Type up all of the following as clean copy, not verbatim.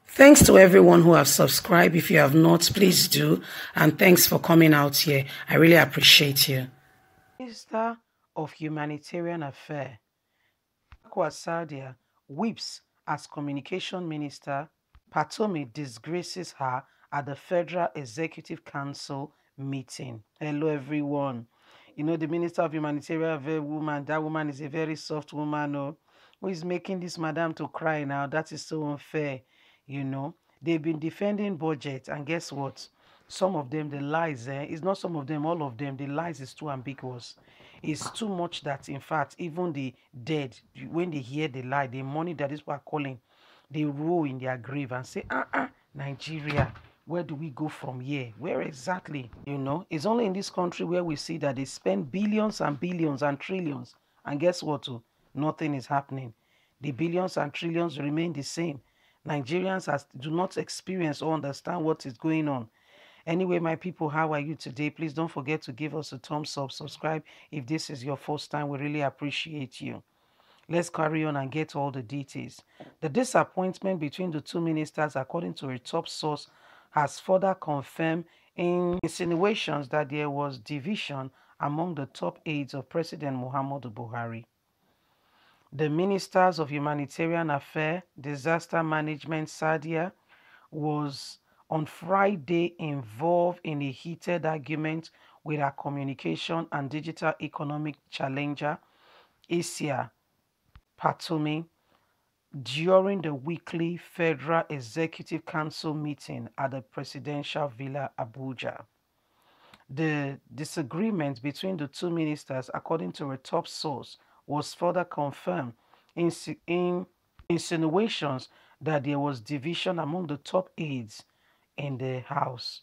Thanks to everyone who have subscribed. If you have not, please do. And thanks for coming out here. I really appreciate you. Minister of Humanitarian Affairs, Sadia, weeps as Communication Minister Patomi disgraces her at the Federal Executive Council meeting. Hello, everyone. You know, the Minister of Humanitarian Affairs woman, that woman is a very soft woman, who is making this madam to cry now. That is so unfair. You know, they've been defending budget, and guess what? Some of them, the lies, it's not some of them, all of them, the lies is too ambiguous. It's too much that, in fact, even the dead, when they hear the lie, the money that is what are calling, they roll in their grave and say, Nigeria, where do we go from here? Where exactly? You know, it's only in this country where we see that they spend billions and billions and trillions. And guess what? Nothing is happening. The billions and trillions remain the same. Nigerians do not experience or understand what is going on. Anyway, my people, how are you today? Please don't forget to give us a thumbs up, subscribe if this is your first time. We really appreciate you. Let's carry on and get all the details. The disappointment between the two ministers, according to a top source, has further confirmed insinuations that there was division among the top aides of President Muhammadu Buhari. The Ministers of Humanitarian Affairs, Disaster Management, Sadia, was on Friday involved in a heated argument with our communication and digital economic challenger, Isia Patomi, during the weekly Federal Executive Council meeting at the Presidential Villa, Abuja. The disagreement between the two ministers, according to a top source, was further confirmed in insinuations that there was division among the top aides in the House.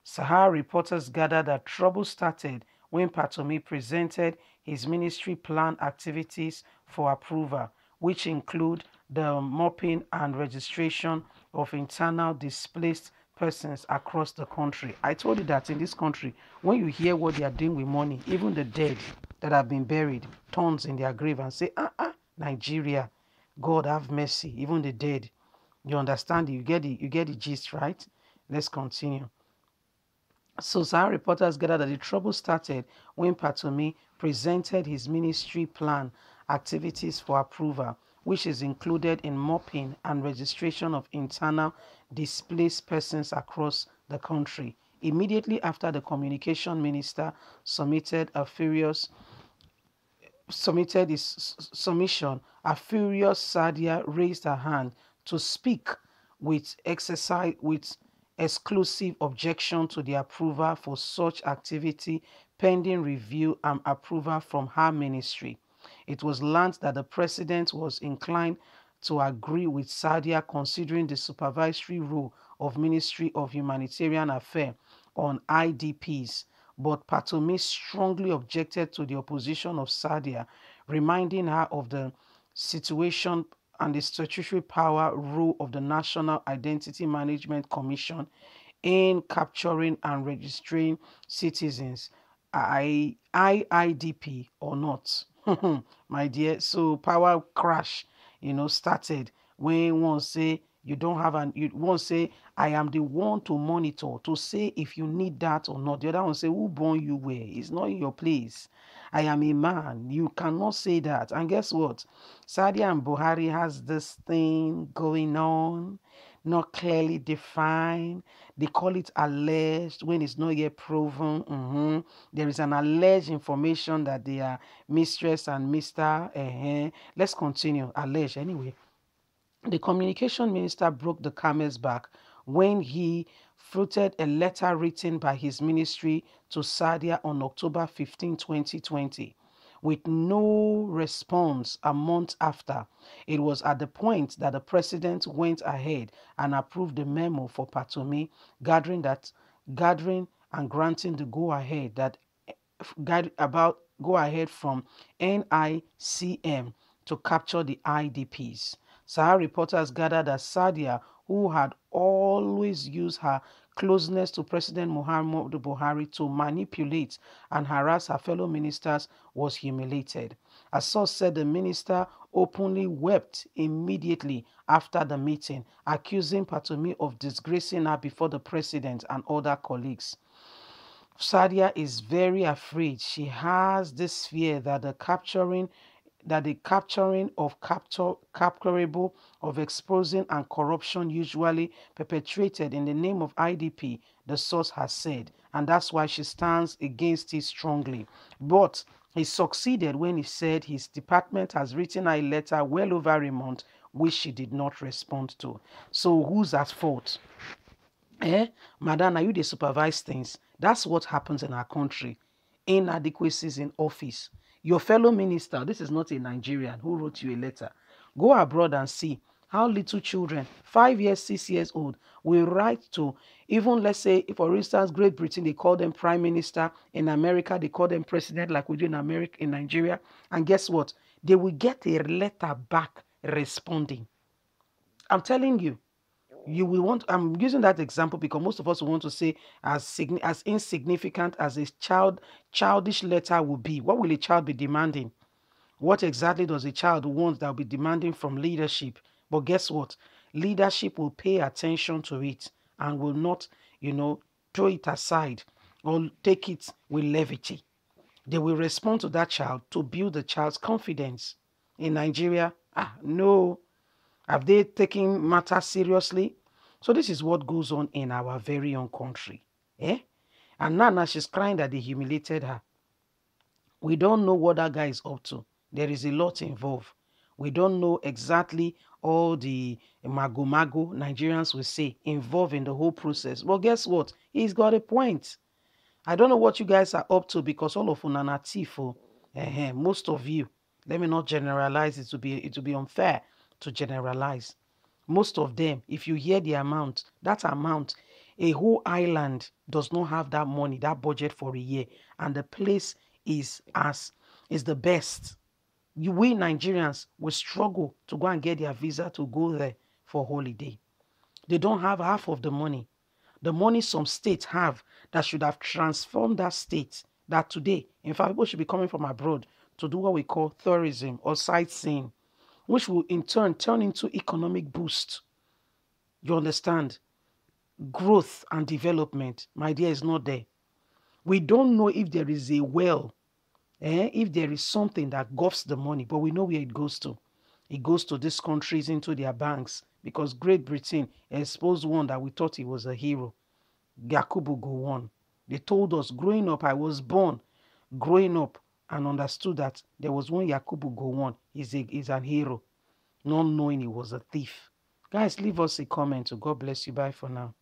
Sahara reporters gathered that trouble started when Patomi presented his ministry plan activities for approval, which include the mapping and registration of internal displaced persons across the country. I told you that in this country, when you hear what they are doing with money, even the dead that have been buried, turns in their grave and say, Nigeria, God have mercy, even the dead. You understand? You get the gist, right? Let's continue. So Sahara reporters gathered that the trouble started when Patomi presented his ministry plan activities for approval, which is included in mapping and registration of internal displaced persons across the country. Immediately after the communication minister submitted his submission, a furious Sadia raised her hand to speak with exclusive objection to the approval for such activity pending review and approval from her ministry. It was learned that the president was inclined to agree with Sadia considering the supervisory role of Ministry of Humanitarian Affairs on IDPs, but Patomi strongly objected to the opposition of Sadia, reminding her of the situation and the statutory power role of the National Identity Management Commission in capturing and registering citizens, IIDP or not. My dear, so power crash, started when one say you don't have one say I am the one to monitor to say if you need that or not. The other one say who born you where? It's not in your place. I am a man. You cannot say that. And guess what? Sadia and Buhari has this thing going on, not clearly defined. They call it alleged when it's not yet proven. There is an alleged information that they are mistress and Mr. Let's continue. Alleged anyway. The communication minister broke the camel's back when he fruited a letter written by his ministry to Sadia on October 15, 2020. With no response a month after, it was at the point that the president went ahead and approved the memo for Patomi, gathering and granting the go-ahead from NICM to capture the IDPs. Sahara reporters gathered that Sadia, who had always used her closeness to President Muhammadu Buhari to manipulate and harass her fellow ministers was humiliated. A source said the minister openly wept immediately after the meeting, accusing Patomi of disgracing her before the president and other colleagues. Sadia is very afraid. She has this fear that the capturing of capturable of exposing and corruption usually perpetrated in the name of IDP, the source has said, and that's why she stands against it strongly. But he succeeded when he said his department has written a letter well over a month which she did not respond to. So who's at fault? Madam, are you the supervise things? That's what happens in our country. Inadequacies in office. Your fellow minister, this is not a Nigerian who wrote you a letter. Go abroad and see how little children, 5 years, 6 years old, will write to, even let's say, for instance, Great Britain, they call them prime minister. In America, they call them president, like we do in America, in Nigeria. And guess what? They will get a letter back responding. I'm telling you. You will want, I'm using that example because most of us want to say as insignificant as a childish letter will be. What will a child be demanding? What exactly does a child want that will be demanding from leadership? But guess what? Leadership will pay attention to it and will not, throw it aside or take it with levity. They will respond to that child to build the child's confidence. In Nigeria, no. Have they taken matters seriously? So this is what goes on in our very own country. And now she's crying that they humiliated her. We don't know what that guy is up to. There is a lot involved. We don't know exactly all the mago Nigerians will say involved in the whole process. But guess what? He's got a point. I don't know what you guys are up to because all of unana tifo. Most of you, let me not generalize, it will be unfair to generalize. Most of them, if you hear the amount, that amount, a whole island does not have that money, that budget for a year, and the place is the best. We Nigerians will struggle to go and get their visa to go there for holiday. They don't have half of the money. The money some states have that should have transformed that state, that today, in fact, people should be coming from abroad to do what we call tourism or sightseeing, which will in turn turn into economic boost. You understand? Growth and development, my dear, is not there. We don't know if there is a well, if there is something that guffs the money, but we know where it goes to. It goes to these countries, into their banks, because Great Britain exposed one that we thought he was a hero, Yakubu Gowon. They told us growing up, I was born growing up and understood that there was one Yakubu Gowon. He's an hero, not knowing he was a thief. Guys, leave us a comment. God bless you. Bye for now.